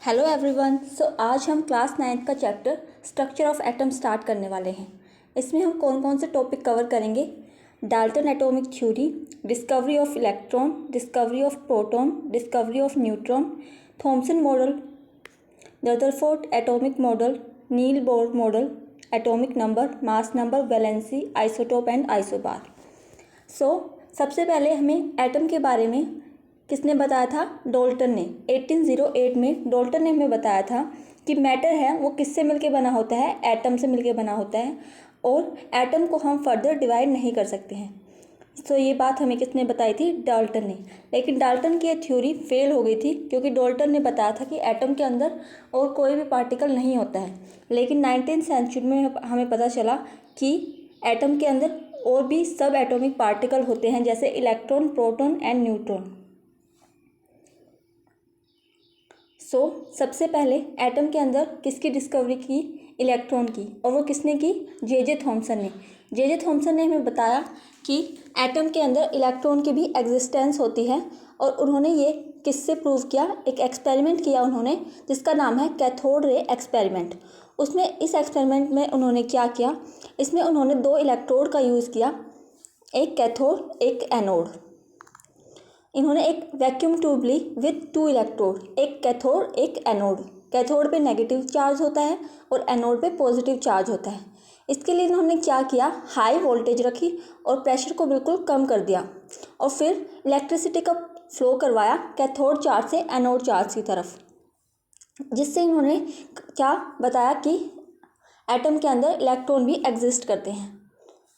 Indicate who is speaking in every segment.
Speaker 1: Hello everyone. आज हम class 9th का chapter structure of atom start करने वाले हैं। इसमें हम कौन कौन से टॉपिक कवर करेंगे? Dalton atomic theory, discovery of electron, discovery of proton, discovery of neutron, Thompson model, Rutherford atomic model, Niels Bohr model, atomic number, mass number, valency, isotope and isobar. सबसे पहले हमें एटम के बारे में किसने बताया था? डाल्टन ने। 1808 में डाल्टन ने हमें बताया था कि मैटर है वो किससे मिलके बना होता है? एटम से मिलके बना होता है, और एटम को हम फर्दर डिवाइड नहीं कर सकते हैं। ये बात हमें किसने बताई थी? डाल्टन ने। लेकिन डाल्टन की थ्योरी फेल हो गई थी, क्योंकि डाल्टन ने बताया था कि एटम के अंदर और कोई भी पार्टिकल नहीं होता है। लेकिन 19th सेंचुरी में हमें पता चला कि एटम के अंदर और भी सब एटॉमिक पार्टिकल होते हैं, जैसे इलेक्ट्रॉन, प्रोटॉन एंड न्यूट्रॉन। सबसे पहले एटम के अंदर किसकी डिस्कवरी की? इलेक्ट्रॉन की। और वो किसने की? जे थॉमसन ने। जे थॉमसन ने हमें बताया कि एटम के अंदर इलेक्ट्रॉन की भी एग्जिस्टेंस होती है, और उन्होंने ये किससे प्रूव किया? एक एक्सपेरिमेंट किया उन्होंने, जिसका नाम है कैथोड रे एक्सपेरिमेंट। इस एक्सपेरिमेंट में उन्होंने क्या किया? इसमें उन्होंने 2 इलेक्ट्रोड का यूज़ किया, एक कैथोड एक एनोड। इन्होंने एक वैक्यूम ट्यूब ली विथ 2 इलेक्ट्रोड, एक कैथोड एक एनोड। कैथोड पे नेगेटिव चार्ज होता है और एनोड पे पॉजिटिव चार्ज होता है। इसके लिए इन्होंने क्या किया? हाई वोल्टेज रखी और प्रेशर को बिल्कुल कम कर दिया, और फिर इलेक्ट्रिसिटी का फ्लो करवाया कैथोड चार्ज से एनोड चार्ज की तरफ, जिससे इन्होंने क्या बताया कि एटम के अंदर इलेक्ट्रॉन भी एग्जिस्ट करते हैं।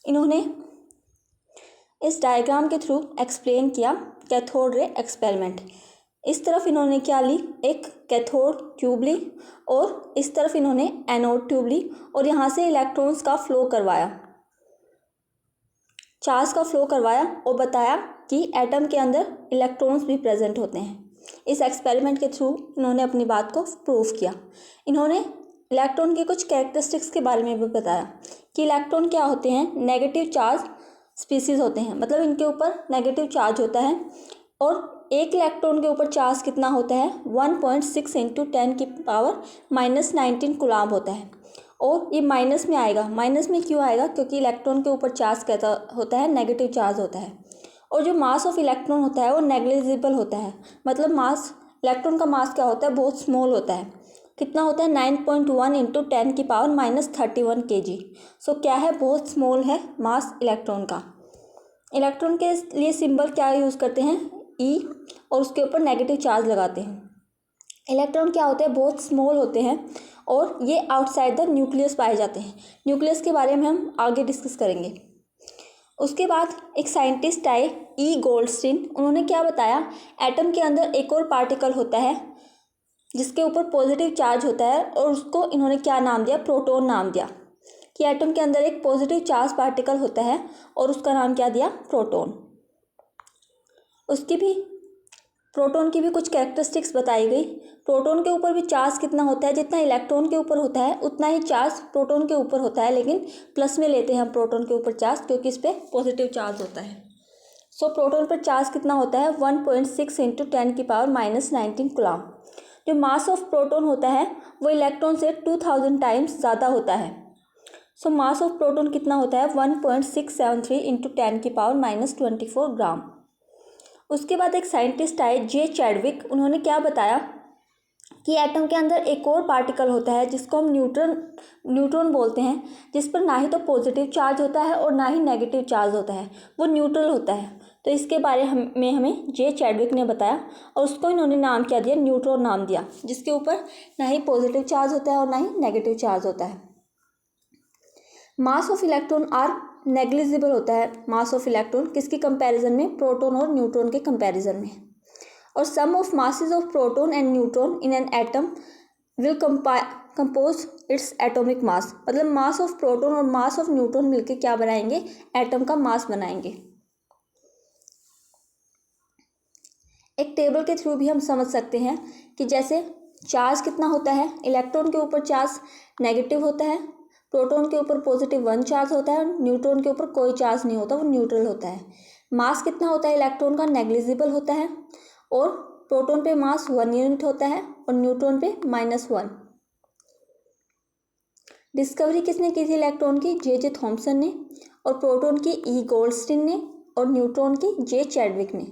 Speaker 1: इन्होंने इस डायग्राम के थ्रू एक्सप्लेन किया कैथोड रे एक्सपेरिमेंट। इस तरफ इन्होंने क्या ली? एक कैथोड ट्यूब ली, और इस तरफ इन्होंने एनोड ट्यूब ली, और यहाँ से इलेक्ट्रॉन्स का फ्लो करवाया, चार्ज का फ्लो करवाया, और बताया कि एटम के अंदर इलेक्ट्रॉन्स भी प्रेजेंट होते हैं। इस एक्सपेरिमेंट के थ्रू इन्होंने अपनी बात को प्रूव किया। इन्होंने इलेक्ट्रॉन के कुछ कैरेक्टरिस्टिक्स के बारे में भी बताया कि इलेक्ट्रॉन क्या होते हैं? नेगेटिव चार्ज स्पीसीज होते हैं, मतलब इनके ऊपर नेगेटिव चार्ज होता है, और एक इलेक्ट्रॉन के ऊपर चार्ज कितना होता है? 1.6 इंटू 10 की पावर -19 कूलाम्ब होता है। और ये माइनस में आएगा। माइनस में क्यों आएगा? क्योंकि इलेक्ट्रॉन के ऊपर चार्ज कैसा होता है? नेगेटिव चार्ज होता है। और जो मास ऑफ इलेक्ट्रॉन होता है वो नेग्लिजिबल होता है, मतलब इलेक्ट्रॉन का मास क्या होता है? बहुत स्मॉल होता है। कितना होता है? 9.1 इंटू 10 की पावर -31 kg। क्या है? बहुत स्मॉल है मास इलेक्ट्रॉन का। इलेक्ट्रॉन के लिए सिंबल क्या यूज़ करते हैं? ई, और उसके ऊपर नेगेटिव चार्ज लगाते हैं। इलेक्ट्रॉन क्या होते हैं? बहुत स्मॉल होते हैं, और ये आउटसाइड द न्यूक्लियस पाए जाते हैं। न्यूक्लियस के बारे में हम आगे डिस्कस करेंगे। उसके बाद एक साइंटिस्ट आए, ई गोल्डस्टीन। उन्होंने क्या बताया? एटम के अंदर एक और पार्टिकल होता है जिसके ऊपर पॉजिटिव चार्ज होता है, और उसको इन्होंने क्या नाम दिया? प्रोटॉन नाम दिया। कि एटम के अंदर एक पॉजिटिव चार्ज पार्टिकल होता है, और उसका नाम क्या दिया? प्रोटॉन। प्रोटॉन की भी कुछ कैरेक्टरिस्टिक्स बताई गई। प्रोटॉन के ऊपर भी चार्ज कितना होता है? जितना इलेक्ट्रॉन के ऊपर होता है उतना ही चार्ज प्रोटॉन के ऊपर होता है, लेकिन प्लस में लेते हैं हम प्रोटॉन के ऊपर चार्ज, क्योंकि इस पर पॉजिटिव चार्ज होता है। प्रोटॉन पर चार्ज कितना होता है? 1.6 इंटू 10 की पावर -19 कूलाम्ब। जो मास ऑफ प्रोटॉन होता है वो इलेक्ट्रॉन से 2000 टाइम्स ज़्यादा होता है। मास ऑफ प्रोटॉन कितना होता है? 1.673 इंटू 10 की पावर -24 ग्राम। उसके बाद एक साइंटिस्ट आए, जे चैडविक। उन्होंने क्या बताया कि एटम के अंदर एक और पार्टिकल होता है जिसको हम न्यूट्रॉन बोलते हैं, जिस पर ना ही तो पॉजिटिव चार्ज होता है और ना ही नेगेटिव चार्ज होता है, वो न्यूट्रल होता है। तो इसके बारे में हमें जे चैडविक ने बताया, और उसको इन्होंने नाम क्या दिया? न्यूट्रॉन नाम दिया, जिसके ऊपर ना ही पॉजिटिव चार्ज होता है और ना ही नेगेटिव चार्ज होता है। Mass of electron are negligible होता है। मास ऑफ इलेक्ट्रॉन किसके कंपैरिजन में? प्रोटॉन और न्यूट्रॉन के कंपैरिजन में। और sum of masses of proton and neutron in an atom will compose its atomic mass, मतलब मास ऑफ प्रोटॉन और मास ऑफ न्यूट्रॉन मिलकर क्या बनाएंगे? एटम का मास बनाएंगे। एक टेबल के थ्रू भी हम समझ सकते हैं कि जैसे चार्ज कितना होता है? इलेक्ट्रॉन के ऊपर चार्ज नेगेटिव होता है, प्रोटॉन के ऊपर +1 चार्ज होता है, न्यूट्रॉन के ऊपर कोई चार्ज नहीं होता, वो न्यूट्रल होता है। मास कितना होता है इलेक्ट्रॉन का? नेग्लिजिबल होता है। और प्रोटॉन पे मास 1 यूनिट होता है और न्यूट्रॉन पे -1। डिस्कवरी किसने की थी इलेक्ट्रॉन की? जे थॉमसन ने। और प्रोटॉन की ई गोल्डस्टीन ने और न्यूट्रॉन की जे चैडविक ने।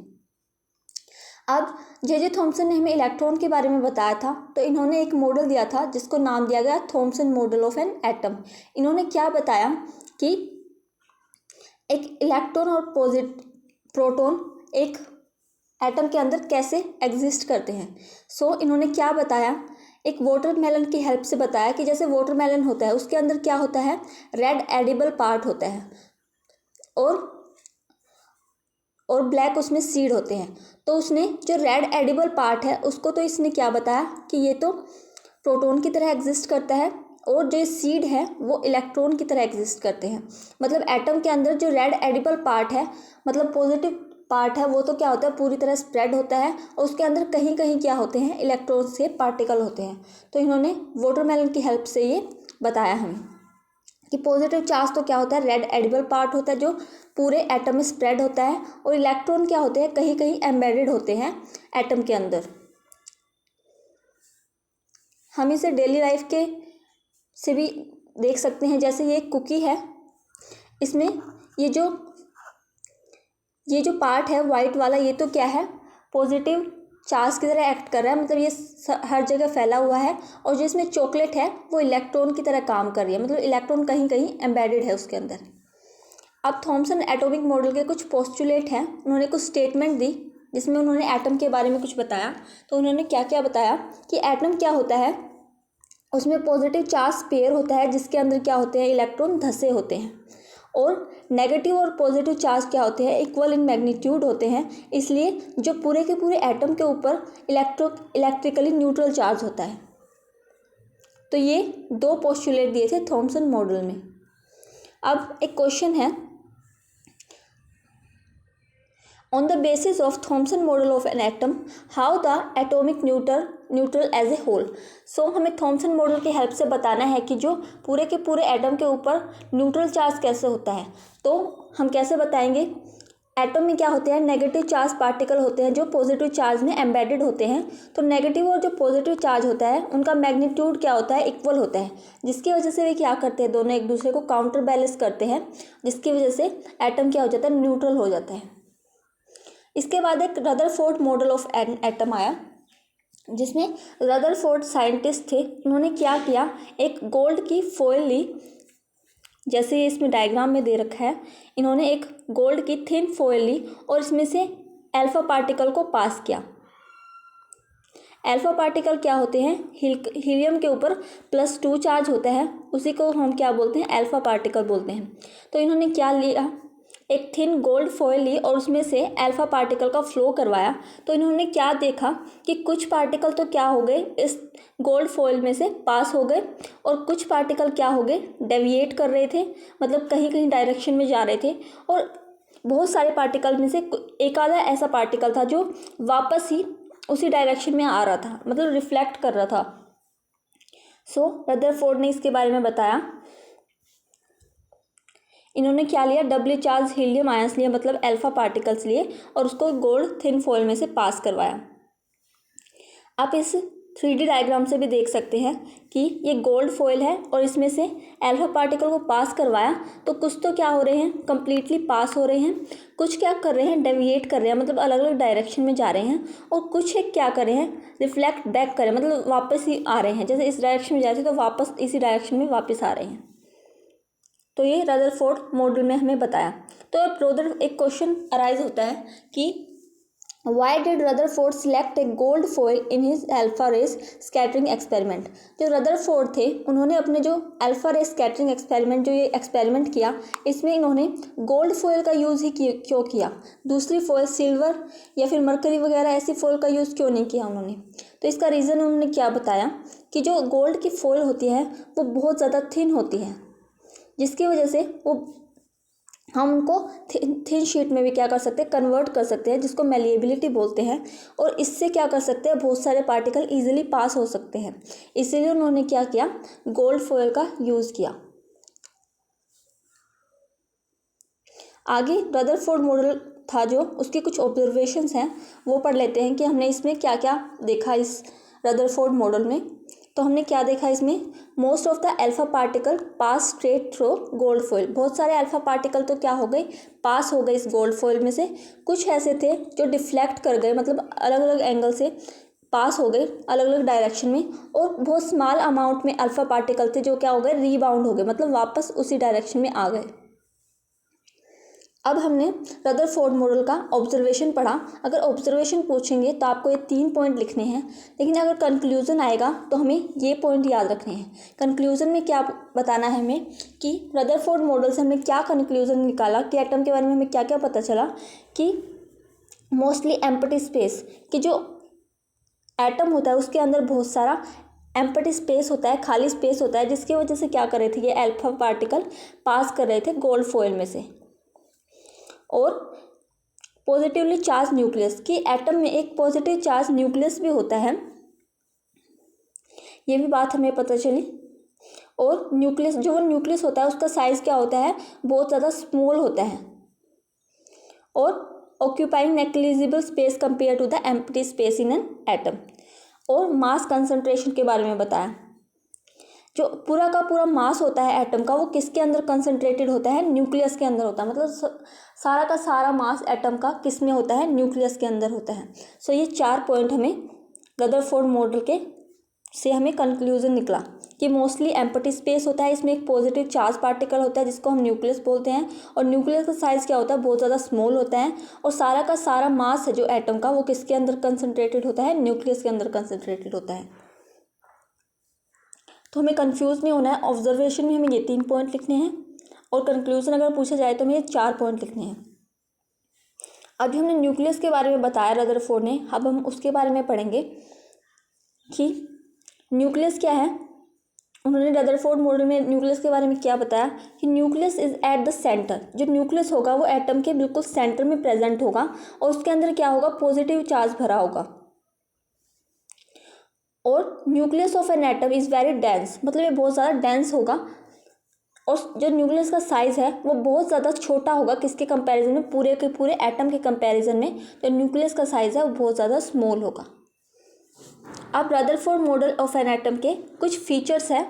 Speaker 1: अब जे थॉमसन ने हमें इलेक्ट्रॉन के बारे में बताया था, तो इन्होंने एक मॉडल दिया था जिसको नाम दिया गया Thompson model of an atom. इन्होंने क्या बताया कि एक इलेक्ट्रॉन और प्रोटॉन एक एटम के अंदर कैसे एग्जिस्ट करते हैं। इन्होंने क्या बताया, एक वाटरमेलन की हेल्प से बताया कि जैसे वाटरमेलन होता है उसके अंदर क्या होता है, रेड एडिबल पार्ट होता है और ब्लैक उसमें सीड होते हैं। तो उसने जो रेड एडिबल पार्ट है उसको तो इसने क्या बताया कि ये तो प्रोटॉन की तरह एग्जिस्ट करता है और जो सीड है वो इलेक्ट्रॉन की तरह एग्जिस्ट करते हैं। मतलब एटम के अंदर जो रेड एडिबल पार्ट है, मतलब पॉजिटिव पार्ट है, वो तो क्या होता है पूरी तरह स्प्रेड होता है और उसके अंदर कहीं कहीं क्या होते हैं, इलेक्ट्रॉन से पार्टिकल होते हैं। तो इन्होंने वाटरमेलन की हेल्प से ये बताया हमें कि पॉजिटिव चार्ज तो क्या होता है, रेड एडिबल पार्ट होता है जो पूरे एटम में स्प्रेड होता है और इलेक्ट्रॉन क्या होते हैं, कहीं कहीं एम्बेडेड होते हैं एटम के अंदर। हम इसे डेली लाइफ के से भी देख सकते हैं। जैसे ये कुकी है, इसमें ये जो पार्ट है वाइट वाला, ये तो क्या है, पॉजिटिव चार्ज की तरह एक्ट कर रहा है, मतलब ये हर जगह फैला हुआ है। और जो इसमें चॉकलेट है वो इलेक्ट्रॉन की तरह काम कर रही है, मतलब इलेक्ट्रॉन कहीं कहीं एम्बेडेड है उसके अंदर। अब थॉमसन एटॉमिक मॉडल के कुछ पोस्टुलेट हैं, उन्होंने कुछ स्टेटमेंट दी जिसमें उन्होंने एटम के बारे में कुछ बताया। तो उन्होंने क्या क्या बताया कि एटम क्या होता है, उसमें पॉजिटिव चार्ज पेयर होता है जिसके अंदर क्या होते हैं, इलेक्ट्रॉन धसे होते हैं। और नेगेटिव और पॉजिटिव चार्ज क्या होते हैं, इक्वल इन मैग्नीट्यूड होते हैं। इसलिए जो पूरे के पूरे एटम के ऊपर इलेक्ट्रिकली न्यूट्रल चार्ज होता है। तो ये 2 पोस्टुलेट दिए थे थॉमसन मॉडल में। अब एक क्वेश्चन है, on the basis of Thomson model of an atom how the atomic neutral as a whole. हमें थॉमसन मॉडल की हेल्प से बताना है कि जो पूरे के पूरे एटम के ऊपर न्यूट्रल चार्ज कैसे होता है। तो हम कैसे बताएंगे, एटम में क्या होते हैं, नेगेटिव चार्ज पार्टिकल होते हैं जो पॉजिटिव चार्ज में एम्बेडेड होते हैं। तो नेगेटिव और जो पॉजिटिव चार्ज होता है उनका मैग्नीट्यूड क्या होता है, इक्वल होता है, जिसकी वजह से वे क्या करते हैं, दोनों एक दूसरे को काउंटर बैलेंस करते हैं, जिसकी वजह से एटम क्या हो जाता है, न्यूट्रल हो जाता है। इसके बाद एक Rutherford model of an atom आया, जिसमें रदरफोर्ड साइंटिस्ट थे। उन्होंने क्या किया, एक गोल्ड की फॉइल ली, जैसे इसमें डायग्राम में दे रखा है। इन्होंने एक गोल्ड की थिन फॉइल ली और इसमें से अल्फा पार्टिकल को पास किया। अल्फा पार्टिकल क्या होते हैं, हीलियम के ऊपर +2 चार्ज होता है, उसी को हम क्या बोलते हैं, अल्फा पार्टिकल बोलते हैं। तो इन्होंने क्या लिया, एक थिन गोल्ड फॉइल ली और उसमें से अल्फा पार्टिकल का फ्लो करवाया। तो इन्होंने क्या देखा कि कुछ पार्टिकल तो क्या हो गए, इस गोल्ड फॉइल में से पास हो गए और कुछ पार्टिकल क्या हो गए, डेविएट कर रहे थे, मतलब कहीं कहीं डायरेक्शन में जा रहे थे। और बहुत सारे पार्टिकल में से एक आधा ऐसा पार्टिकल था जो वापस ही उसी डायरेक्शन में आ रहा था, मतलब रिफ्लेक्ट कर रहा था। रदरफोर्ड ने इसके बारे में बताया। इन्होंने क्या लिया, डबली चार्ज हीलियम आयंस लिए, मतलब अल्फा पार्टिकल्स लिए और उसको गोल्ड थिन फॉइल में से पास करवाया। आप इस 3D डायग्राम से भी देख सकते हैं कि ये गोल्ड फॉइल है और इसमें से अल्फा पार्टिकल को पास करवाया। तो कुछ तो क्या हो रहे हैं, कंप्लीटली पास हो रहे हैं, कुछ क्या कर रहे हैं, डेविएट कर रहे हैं, मतलब अलग अलग डायरेक्शन में जा रहे हैं, और कुछ एक क्या कर रहे हैं, रिफ्लेक्ट बैक कर रहे हैं, मतलब वापस ही आ रहे हैं, जैसे इस डायरेक्शन में जा रहे थे तो वापस इसी डायरेक्शन में वापस आ रहे हैं। तो ये रदरफोर्ड मॉडल में हमें बताया। तो अब एक क्वेश्चन अराइज होता है कि why did Rutherford select a gold foil in his alpha rays scattering experiment. जो रदरफोर्ड थे उन्होंने अपने जो अल्फा रेस स्कैटरिंग एक्सपेरिमेंट, जो ये एक्सपेरिमेंट किया, इसमें इन्होंने गोल्ड फॉइल का यूज़ ही क्यों किया, दूसरी फॉइल सिल्वर या फिर मरकरी वगैरह ऐसी फॉइल का यूज़ क्यों नहीं किया उन्होंने। तो इसका रीज़न उन्होंने क्या बताया कि जो गोल्ड की फॉइल होती है वो बहुत ज़्यादा थिन होती है, जिसकी वजह से वो हम उनको थिन शीट में भी क्या कर सकते हैं, कन्वर्ट कर सकते हैं, जिसको मेलिएबिलिटी बोलते हैं। और इससे क्या कर सकते हैं, बहुत सारे पार्टिकल इजीली पास हो सकते हैं। इसीलिए उन्होंने क्या किया, गोल्ड फॉइल का यूज़ किया। आगे रदरफोर्ड मॉडल था जो उसके कुछ ऑब्जर्वेशंस हैं वो पढ़ लेते हैं कि हमने इसमें क्या क्या देखा इस रदरफोर्ड मॉडल में। तो हमने क्या देखा इसमें, most of the alpha particle pass straight through gold foil. बहुत सारे अल्फा पार्टिकल तो क्या हो गए, पास हो गए इस गोल्ड फॉइल में से। कुछ ऐसे थे जो डिफ्लेक्ट कर गए, मतलब अलग अलग एंगल से पास हो गए अलग अलग डायरेक्शन में। और बहुत स्मॉल अमाउंट में अल्फा पार्टिकल थे जो क्या हो गए, रीबाउंड हो गए, मतलब वापस उसी डायरेक्शन में आ गए। अब हमने रदरफोर्ड मॉडल का ऑब्जर्वेशन पढ़ा। अगर ऑब्जर्वेशन पूछेंगे तो आपको ये 3 पॉइंट लिखने हैं, लेकिन अगर कंक्लूजन आएगा तो हमें ये पॉइंट याद रखने हैं। कंक्लूजन में क्या बताना है हमें कि रदरफोर्ड मॉडल से हमने क्या कंक्लूजन निकाला कि एटम के बारे में हमें क्या क्या पता चला कि मोस्टली एम्प्टी स्पेस, कि जो एटम होता है उसके अंदर बहुत सारा एम्प्टी स्पेस होता है, खाली स्पेस होता है, जिसकी वजह से क्या कर रहे थे ये अल्फा पार्टिकल पास कर रहे थे गोल्ड फॉइल में से। और पॉजिटिवली चार्ज न्यूक्लियस, कि एटम में एक पॉजिटिव चार्ज न्यूक्लियस भी होता है, ये भी बात हमें पता चली। और न्यूक्लियस, जो न्यूक्लियस होता है उसका साइज क्या होता है, बहुत ज़्यादा स्मॉल होता है। और occupying negligible space compare to the empty space in an atom. और मास कंसंट्रेशन के बारे में बताया, जो पूरा का पूरा मास होता है एटम का वो किसके अंदर कंसंट्रेटेड होता है, न्यूक्लियस के अंदर होता है। मतलब सारा का सारा मास एटम का किस में होता है, न्यूक्लियस के अंदर होता है। सो ये 4 पॉइंट हमें रदरफोर्ड मॉडल के से हमें कंक्लूजन निकला कि मोस्टली एम्प्टी स्पेस होता है, इसमें एक पॉजिटिव चार्ज पार्टिकल होता है जिसको हम न्यूक्लियस बोलते हैं। और न्यूक्लियस का साइज़ क्या होता है, बहुत ज़्यादा स्मॉल होता है। और सारा का सारा मास है जो एटम का वो किसके अंदर कंसनट्रेटेड होता है, न्यूक्लियस के अंदर कंसनट्रेटेड होता है। तो हमें कंफ्यूज नहीं होना है। ऑब्जर्वेशन में हमें ये 3 पॉइंट लिखने हैं और कंक्लूजन अगर पूछा जाए तो हमें ये 4 पॉइंट लिखने हैं। अभी हमने न्यूक्लियस के बारे में बताया रदरफोर्ड ने, अब हम उसके बारे में पढ़ेंगे कि न्यूक्लियस क्या है। उन्होंने रदरफोर्ड मॉडल में न्यूक्लियस के बारे में क्या बताया कि nucleus is at the centre. जो न्यूक्लियस होगा वो एटम के बिल्कुल सेंटर में प्रेजेंट होगा और उसके अंदर क्या होगा, पॉजिटिव चार्ज भरा होगा। और nucleus of an atom is very dense, मतलब ये बहुत ज़्यादा डेंस होगा। और जो न्यूक्लियस का साइज़ है वो बहुत ज़्यादा छोटा होगा किसके कंपैरिजन में, पूरे के पूरे एटम के कंपैरिजन में जो न्यूक्लियस का साइज़ है वो बहुत ज़्यादा स्मॉल होगा। अब Rutherford model of an atom के कुछ फीचर्स हैं,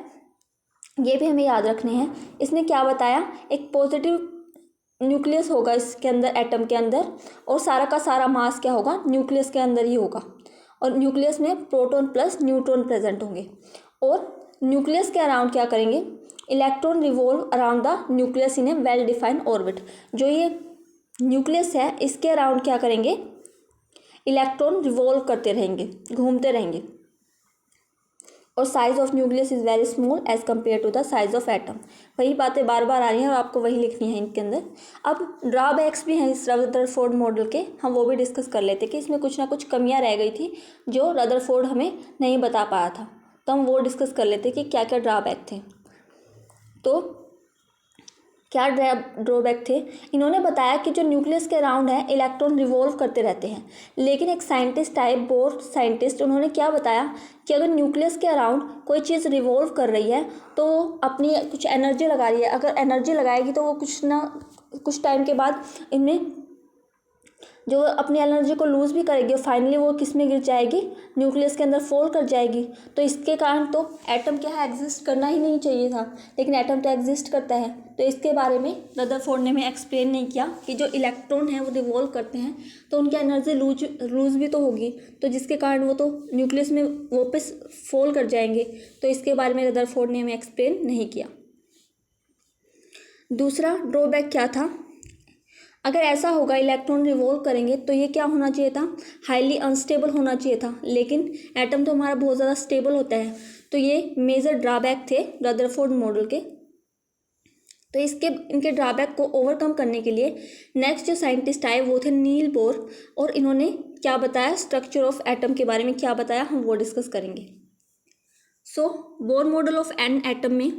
Speaker 1: ये भी हमें याद रखने हैं। इसने क्या बताया, एक पॉजिटिव न्यूक्लियस होगा इसके अंदर, एटम के अंदर, और सारा का सारा मास क्या होगा, न्यूक्लियस के अंदर ही होगा। और न्यूक्लियस में प्रोटॉन प्लस न्यूट्रॉन प्रेजेंट होंगे। और न्यूक्लियस के अराउंड क्या करेंगे, electron revolve around the nucleus in A well defined orbit. जो ये न्यूक्लियस है इसके अराउंड क्या करेंगे, इलेक्ट्रॉन रिवॉल्व करते रहेंगे, घूमते रहेंगे। और size of nucleus is very small as compare to the size of atom. वही बातें बार बार आ रही हैं और आपको वही लिखनी है इनके अंदर। अब ड्रॉबैक्स भी हैं इस रदरफोर्ड मॉडल के, हम वो भी डिस्कस कर लेते कि इसमें कुछ ना कुछ कमियां रह गई थी जो रदरफोर्ड हमें नहीं बता पाया था। तो हम वो डिस्कस कर लेते कि क्या क्या ड्रॉबैक थे। तो क्या ड्रॉबैक थे, इन्होंने बताया कि जो न्यूक्लियस के अराउंड है इलेक्ट्रॉन रिवॉल्व करते रहते हैं। लेकिन एक साइंटिस्ट आए, बोर साइंटिस्ट, उन्होंने क्या बताया कि अगर न्यूक्लियस के अराउंड कोई चीज़ रिवॉल्व कर रही है तो अपनी कुछ एनर्जी लगा रही है। अगर एनर्जी लगाएगी तो वो कुछ टाइम के बाद इनमें जो अपनी एनर्जी को लूज़ भी करेगी और फाइनली वो किस में गिर जाएगी, न्यूक्लियस के अंदर फॉल कर जाएगी। तो इसके कारण तो एटम क्या है, एग्जिस्ट करना ही नहीं चाहिए था, लेकिन एटम तो एग्जिस्ट करता है। तो इसके बारे में रदरफोर्ड ने हमें एक्सप्लेन नहीं किया कि जो इलेक्ट्रॉन है वो रिवॉल्व करते हैं तो उनकी एनर्जी लूज़ भी तो होगी, तो जिसके कारण वो तो न्यूक्लियस में वापस फॉल कर जाएंगे। तो इसके बारे में रदरफोर्ड ने हमें एक्सप्लेन नहीं किया। दूसरा ड्रॉबैक क्या था, अगर ऐसा होगा इलेक्ट्रॉन रिवॉल्व करेंगे तो ये क्या होना चाहिए था, हाईली अनस्टेबल होना चाहिए था। लेकिन एटम तो हमारा बहुत ज़्यादा स्टेबल होता है। तो ये मेजर ड्रॉबैक थे रदरफोर्ड मॉडल के। तो इनके ड्रॉबैक को ओवरकम करने के लिए नेक्स्ट जो साइंटिस्ट आए वो थे नील बोर, और इन्होंने क्या बताया, स्ट्रक्चर ऑफ एटम के बारे में क्या बताया, हम वो डिस्कस करेंगे। So bore model of an atom में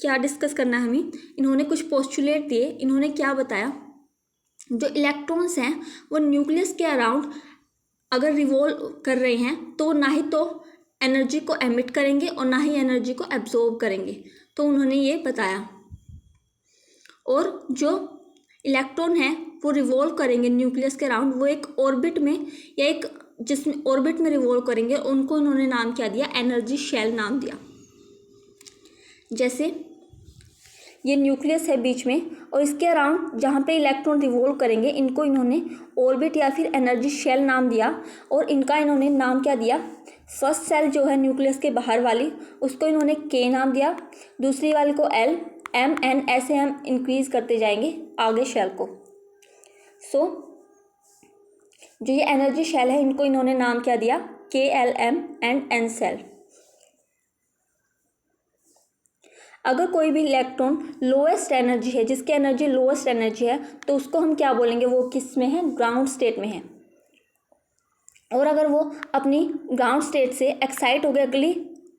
Speaker 1: क्या डिस्कस करना है हमें, इन्होंने कुछ पोस्टुलेट दिए। इन्होंने क्या बताया, जो इलेक्ट्रॉन्स हैं वो न्यूक्लियस के अराउंड अगर रिवॉल्व कर रहे हैं तो ना ही तो एनर्जी को एमिट करेंगे और ना ही एनर्जी को एब्जॉर्ब करेंगे। तो उन्होंने ये बताया। और जो इलेक्ट्रॉन है वो रिवॉल्व करेंगे न्यूक्लियस के अराउंड, वो एक ऑर्बिट में या एक जिसमें ऑर्बिट में रिवॉल्व करेंगे, उनको इन्होंने नाम क्या दिया, एनर्जी शेल नाम दिया। जैसे ये न्यूक्लियस है बीच में और इसके अराउंड जहाँ पे इलेक्ट्रॉन रिवॉल्व करेंगे इनको इन्होंने ऑर्बिट या फिर एनर्जी शेल नाम दिया। और इनका इन्होंने नाम क्या दिया, फर्स्ट सेल जो है न्यूक्लियस के बाहर वाली उसको इन्होंने के नाम दिया, दूसरी वाली को एल, एम, एन, ऐसे हम इंक्रीज करते जाएंगे आगे शेल को। सो जो ये एनर्जी शेल है इनको इन्होंने नाम क्या दिया, K, L, M and N shell. अगर कोई भी इलेक्ट्रॉन लोएस्ट एनर्जी है, जिसकी एनर्जी लोएस्ट एनर्जी है, तो उसको हम क्या बोलेंगे, वो किस में है, ग्राउंड स्टेट में है। और अगर वो अपनी ग्राउंड स्टेट से एक्साइट हो गया अगली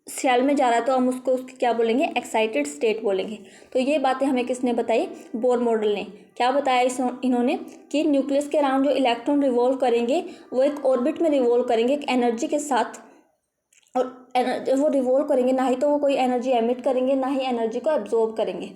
Speaker 1: सेल में जा रहा है तो हम उसको क्या बोलेंगे, एक्साइटेड स्टेट बोलेंगे। तो ये बातें हमें किसने बताई, बोर मॉडल ने। क्या बताया इन्होंने कि न्यूक्लियस के अराउंड जो इलेक्ट्रॉन रिवॉल्व करेंगे वो एक ऑर्बिट में रिवॉल्व करेंगे एक एनर्जी के साथ, और वो रिवॉल्व करेंगे ना ही तो वो कोई एनर्जी एमिट करेंगे ना ही एनर्जी को एब्जॉर्ब करेंगे।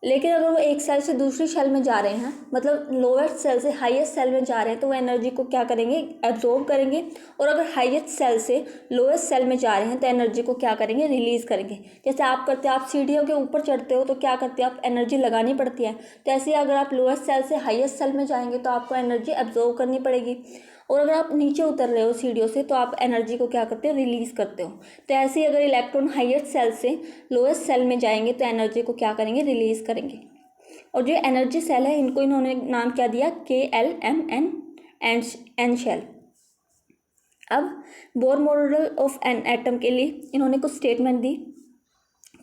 Speaker 1: लेकिन अगर वो एक सेल से दूसरी सेल में जा रहे हैं, मतलब लोएस्ट सेल से हाईएस्ट सेल में जा रहे हैं, तो वो एनर्जी को क्या करेंगे, एब्जॉर्ब करेंगे। और अगर हाईएस्ट सेल से लोएस्ट सेल में जा रहे हैं तो एनर्जी को क्या करेंगे, रिलीज करेंगे। जैसे आप करते हो, आप सीढ़ियों के ऊपर चढ़ते हो तो क्या करते हो, आप एनर्जी लगानी पड़ती है। तो ऐसे अगर आप लोएस्ट सेल से हाईएस्ट सेल में जाएंगे तो आपको एनर्जी एब्जॉर्ब करनी पड़ेगी। और अगर आप नीचे उतर रहे हो सीढ़ियों से तो आप एनर्जी को क्या करते हो, रिलीज करते हो। तो ऐसे ही अगर इलेक्ट्रॉन हाईएस्ट सेल से लोएस्ट सेल में जाएंगे तो एनर्जी को क्या करेंगे, रिलीज करेंगे। और जो एनर्जी सेल है इनको इन्होंने नाम क्या दिया, K, L, M, N, N shell. अब Bohr model of an atom के लिए इन्होंने कुछ स्टेटमेंट दी।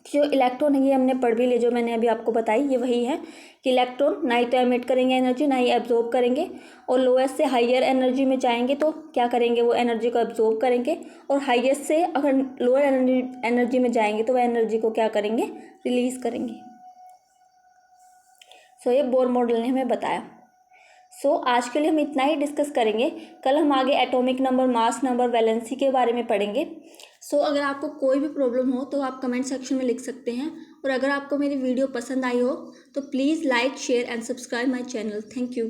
Speaker 1: जो इलेक्ट्रॉन है ये हमने पढ़ भी लिए, जो मैंने अभी आपको बताई ये वही है कि इलेक्ट्रॉन ना ही तो एमिट करेंगे एनर्जी, ना ही एब्जॉर्ब करेंगे। और लोएस्ट से हाइयर एनर्जी में जाएंगे तो क्या करेंगे, वो एनर्जी को एब्जॉर्ब करेंगे। और हाईएस्ट से अगर लोअर एनर्जी में जाएंगे तो वह एनर्जी को क्या करेंगे, रिलीज करेंगे। सो ये बोर मॉडल ने हमें बताया। सो आज के लिए हम इतना ही डिस्कस करेंगे। कल हम आगे atomic number, mass number, valency के बारे में पढ़ेंगे। सो अगर आपको कोई भी प्रॉब्लम हो तो आप कमेंट सेक्शन में लिख सकते हैं। और अगर आपको मेरी वीडियो पसंद आई हो तो please like, share and subscribe my channel. Thank you.